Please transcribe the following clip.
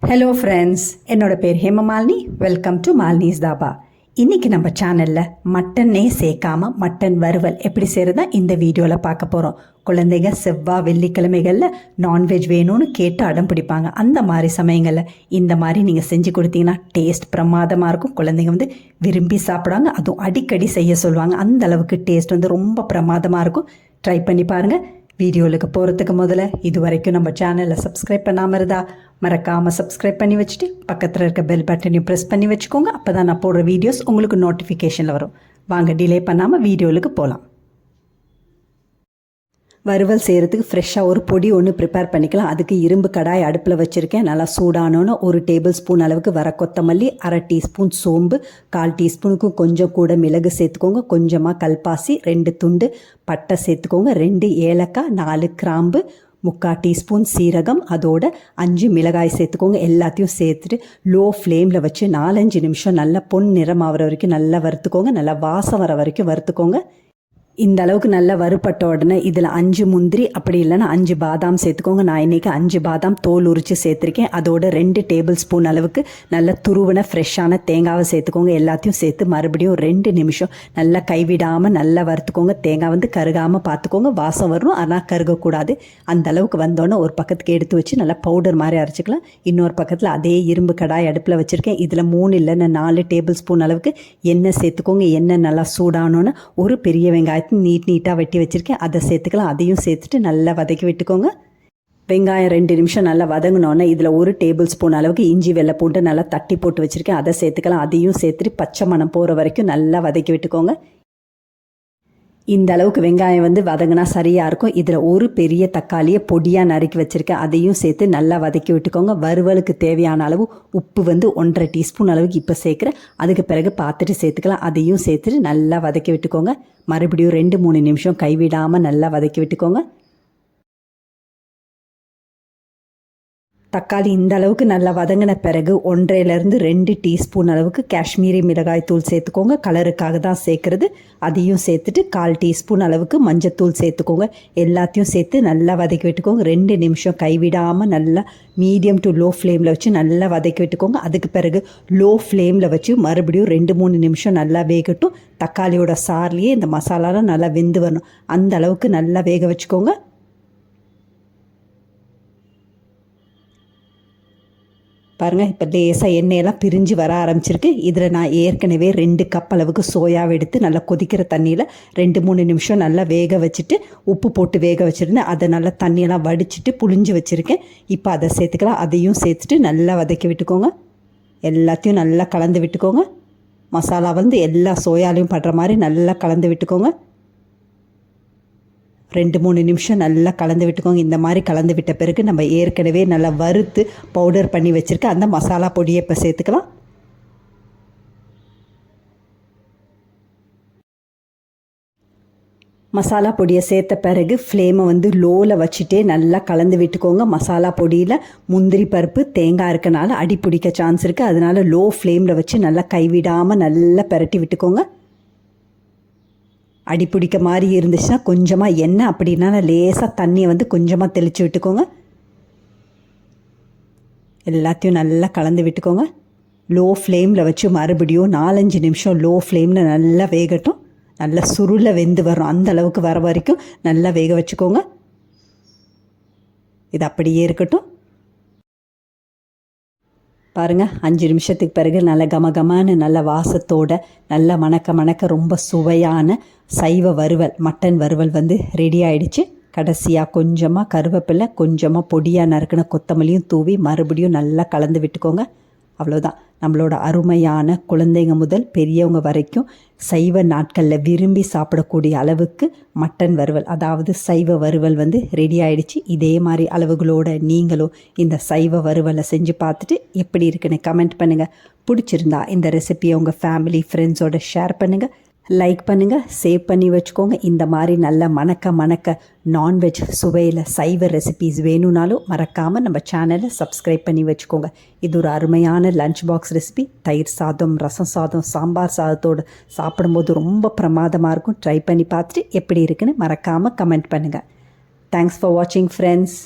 Hello friends, என்னோட பேர் Hemamalini. Welcome to Malini's Dhaba. இன்றைக்கி நம்ம சேனலில் மட்டனே சேர்க்காம மட்டன் வறுவல் எப்படி செய்கிறதா இந்த வீடியோவில் பார்க்க போகிறோம். குழந்தைங்க செவ்வாய் வெள்ளிக்கிழமைகளில் நான்வெஜ் வேணும்னு கேட்டு அடம் பிடிப்பாங்க. அந்த மாதிரி சமயங்களில் இந்த மாதிரி நீங்கள் செஞ்சு கொடுத்தீங்கன்னா டேஸ்ட் பிரமாதமாக இருக்கும். குழந்தைங்க வந்து விரும்பி சாப்பிடுவாங்க. அதுவும் அடிக்கடி செய்ய சொல்லுவாங்க. அந்த அளவுக்கு டேஸ்ட் வந்து ரொம்ப பிரமாதமாக இருக்கும். ட்ரை பண்ணி பாருங்கள். வீடியோவுக்கு போகிறதுக்கு முதல்ல இது வரைக்கும் நம்ம சேனலை சப்ஸ்கிரைப் பண்ணாமல் இருந்தா மறக்காமல் சப்ஸ்கிரைப் பண்ணி வச்சுட்டு பக்கத்தில் இருக்க பெல் பட்டனையும் ப்ரெஸ் பண்ணி வச்சுக்கோங்க. அப்போ தான் நான் போடுற வீடியோஸ் உங்களுக்கு நோட்டிஃபிகேஷனில் வரும். வாங்க டிலே பண்ணாமல் வீடியோவுக்கு போகலாம். வறுவல் செய்கிறதுக்கு ஃப்ரெஷ்ஷாக ஒரு பொடி ஒன்று ப்ரிப்பேர் பண்ணிக்கலாம். அதுக்கு இரும்பு கடாய் அடுப்பில் வச்சுருக்கேன். நல்லா சூடானோன்னு 1 டேபிள் ஸ்பூன் அளவுக்கு வர கொத்தமல்லி, 1/2 டீஸ்பூன் சோம்பு, 1/4 டீஸ்பூனுக்கும் கொஞ்சம் கூட மிளகு சேர்த்துக்கோங்க. கொஞ்சமாக கல்பாசி, 2 துண்டு பட்டை சேர்த்துக்கோங்க. 2 ஏலக்காய், 4 கிராம்பு, 3/4 டீஸ்பூன் சீரகம், அதோட 5 மிளகாய் சேர்த்துக்கோங்க. எல்லாத்தையும் சேர்த்துட்டு லோ ஃப்ளேமில் வச்சு 4-5 நிமிஷம் நல்லா பொன் நிறம் ஆகிற வரைக்கும் நல்லா வறுத்துக்கோங்க. நல்லா வாசம் வர வரைக்கும் வறுத்துக்கோங்க. இந்த அளவுக்கு நல்லா வறுப்பட்ட உடனே இதில் 5 முந்திரி அப்படி இல்லைன்னா 5 பாதாம் சேர்த்துக்கோங்க. நான் இன்றைக்கி 5 பாதாம் தோல் உரித்து சேர்த்துருக்கேன். அதோட 2 டேபிள் ஸ்பூன் அளவுக்கு நல்ல துருவின ஃப்ரெஷ்ஷான தேங்காவை சேர்த்துக்கோங்க. எல்லாத்தையும் சேர்த்து மறுபடியும் 2 நிமிஷம் நல்லா கைவிடாமல் நல்லா வறுத்துக்கோங்க. தேங்காய் வந்து கருகாமல் பார்த்துக்கோங்க. வாசம் வரும், ஆனால் கருகக்கூடாது. அந்த அளவுக்கு வந்தோன்னே ஒரு பக்கத்துக்கு எடுத்து வச்சு நல்லா பவுடர் மாதிரி அரைச்சிக்கலாம். இன்னொரு பக்கத்தில் அதே இரும்பு கடாய் அடுப்பில் வச்சுருக்கேன். இதில் 3 இல்லைன்னா 4 டேபிள் ஸ்பூன் அளவுக்கு எண்ணெய் சேர்த்துக்கோங்க. எண்ணெய் நல்லா சூடானோன்னு ஒரு பெரிய வெங்காயத்தை நீட்டாக வெட்டி வச்சுருக்கேன். அதை சேர்த்துக்கலாம். அதையும் சேர்த்துட்டு நல்லா வதக்கி விட்டுக்கோங்க. வெங்காயம் 2 நிமிஷம் நல்லா வதங்கினோன்னே இதில் 1 டேபிள் ஸ்பூன் அளவுக்கு இஞ்சி வெள்ளை பூண்டு நல்லா தட்டி போட்டு வச்சுருக்கேன். அதை சேர்த்துக்கலாம். அதையும் சேர்த்துட்டு பச்சை மணம் போகிற வரைக்கும் நல்லா வதக்கி விட்டுக்கோங்க. இந்த அளவுக்கு வெங்காயம் வந்து வதங்கினா சரியாக இருக்கும். இதில் 1 பெரிய தக்காளியை பொடியாக நறுக்கி வச்சுருக்கேன். அதையும் சேர்த்து நல்லா வதக்கி விட்டுக்கோங்க. வறுவலுக்கு தேவையான அளவு உப்பு வந்து 1/2 டீஸ்பூன் அளவுக்கு இப்போ சேர்க்குறேன். அதுக்கு பிறகு பார்த்துட்டு சேர்த்துக்கலாம். அதையும் சேர்த்துட்டு நல்லா வதக்கி விட்டுக்கோங்க. மறுபடியும் 2-3 நிமிஷம் கைவிடாமல் நல்லா வதக்கி விட்டுக்கோங்க. தக்காளி இந்த அளவுக்கு நல்லா வதங்கின பிறகு 1.5லேருந்து 2 டீஸ்பூன் அளவுக்கு காஷ்மீரி மிளகாய் தூள் சேர்த்துக்கோங்க. கலருக்காக தான் சேர்க்குறது. அதையும் சேர்த்துட்டு 1/4 டீஸ்பூன் அளவுக்கு மஞ்சத்தூள் சேர்த்துக்கோங்க. எல்லாத்தையும் சேர்த்து நல்லா வதக்கி விட்டுக்கோங்க. 2 நிமிஷம் கைவிடாமல் நல்லா மீடியம் டு லோ ஃப்ளேமில் வச்சு நல்லா வதக்கி விட்டுக்கோங்க. அதுக்கு பிறகு லோ ஃப்ளேமில் வச்சு மறுபடியும் 2-3 நிமிஷம் நல்லா வேகட்டும். தக்காளியோட சார்லேயே இந்த மசாலாலாம் நல்லா வெந்து வரணும். அந்த அளவுக்கு நல்லா வேக வச்சுக்கோங்க. பாருங்கள், இப்போ லேசாக எண்ணெயெல்லாம் பிரிஞ்சு வர ஆரம்பிச்சிருக்கு. இதில் நான் ஏற்கனவே 2 கப் அளவுக்கு சோயாவை எடுத்து நல்லா கொதிக்கிற தண்ணியில் 2-3 நிமிஷம் நல்லா வேக வச்சுட்டு உப்பு போட்டு வேக வச்சுருந்தேன். அதை நல்லா தண்ணியெல்லாம் வடிச்சிட்டு புளிஞ்சு வச்சுருக்கேன். இப்போ அதை சேர்த்துக்கலாம். அதையும் சேர்த்துட்டு நல்லா வதக்கி விட்டுக்கோங்க. எல்லாத்தையும் நல்லா கலந்து விட்டுக்கோங்க. மசாலா வந்து எல்லா சோயாலையும் படுற மாதிரி நல்லா கலந்து விட்டுக்கோங்க. 2-3 நிமிஷம் நல்லா கலந்து விட்டுக்கோங்க. இந்த மாதிரி கலந்து விட்ட பிறகு நம்ம ஏற்கனவே நல்லா வறுத்து பவுடர் பண்ணி வச்சுருக்க அந்த மசாலா பொடியை இப்போ சேர்த்துக்கலாம். மசாலா பொடியை சேர்த்த பிறகு ஃப்ளேமை வந்து லோவில் வச்சுட்டே நல்லா கலந்து விட்டுக்கோங்க. மசாலா பொடியில் முந்திரி பருப்பு தேங்காய் இருக்கனால அடி பிடிக்க சான்ஸ் இருக்குது. அதனால் லோ ஃப்ளேமில் வச்சு நல்லா கைவிடாமல் நல்லா பரட்டி விட்டுக்கோங்க. அடி பிடிக்க மாதிரி இருந்துச்சுன்னா கொஞ்சமாக எண்ணெய் அப்படின்னா லேசாக தண்ணியை வந்து கொஞ்சமாக தெளித்து விட்டுக்கோங்க. எல்லாத்தையும் நல்லா கலந்து விட்டுக்கோங்க. லோ ஃப்ளேமில் வச்சு மறுபடியும் 4-5 நிமிஷம் லோ ஃப்ளேமில் நல்லா வேகட்டும். நல்லா சுருள வெந்து வரும். அந்த அளவுக்கு வர வரைக்கும் நல்லா வேக வச்சுக்கோங்க. இது அப்படியே இருக்கட்டும். பாருங்கள், 5 நிமிஷத்துக்கு பிறகு நல்ல கமகமான நல்ல வாசத்தோட நல்ல மணக்க ரொம்ப சுவையான சைவ வறுவல், மட்டன் வறுவல் வந்து ரெடி ஆகிடுச்சு. கடைசியாக கொஞ்சமாக கருவேப்பிலை, கொஞ்சமாக பொடியாக நறுக்கின கொத்தமல்லியும் தூவி மறுபடியும் நல்லா கலந்து விட்டுக்கோங்க. அவ்வளோதான், நம்மளோட அருமையான குழந்தைங்க முதல் பெரியவங்க வரைக்கும் சைவ நாட்களில் விரும்பி சாப்பிடக்கூடிய அளவுக்கு மட்டன் வறுவல், அதாவது சைவ வறுவல் வந்து ரெடி ஆகிடுச்சு. இதே மாதிரி அளவுகளோடு நீங்களும் இந்த சைவ வறுவலை செஞ்சு பார்த்துட்டு எப்படி இருக்குன்னு கமெண்ட் பண்ணுங்கள். பிடிச்சிருந்தா இந்த ரெசிபியை உங்கள் ஃபேமிலி ஃப்ரெண்ட்ஸோட ஷேர் பண்ணுங்கள். லைக் பண்ணுங்கள், சேவ் பண்ணி வச்சுக்கோங்க. இந்த மாதிரி நல்ல மணக்க நான்வெஜ் சுவையில் சைவ ரெசிபீஸ் வேணும்னாலும் மறக்காமல் நம்ம சேனலை சப்ஸ்கிரைப் பண்ணி வச்சுக்கோங்க. இது ஒரு அருமையான லஞ்ச் பாக்ஸ் ரெசிபி. தயிர் சாதம், ரசம் சாதம், சாம்பார் சாதத்தோடு சாப்பிடும்போது ரொம்ப பிரமாதமாக இருக்கும். ட்ரை பண்ணி பார்த்துட்டு எப்படி இருக்குன்னு மறக்காமல் கமெண்ட் பண்ணுங்கள். தேங்க்ஸ் ஃபார் வாட்சிங் ஃப்ரெண்ட்ஸ்.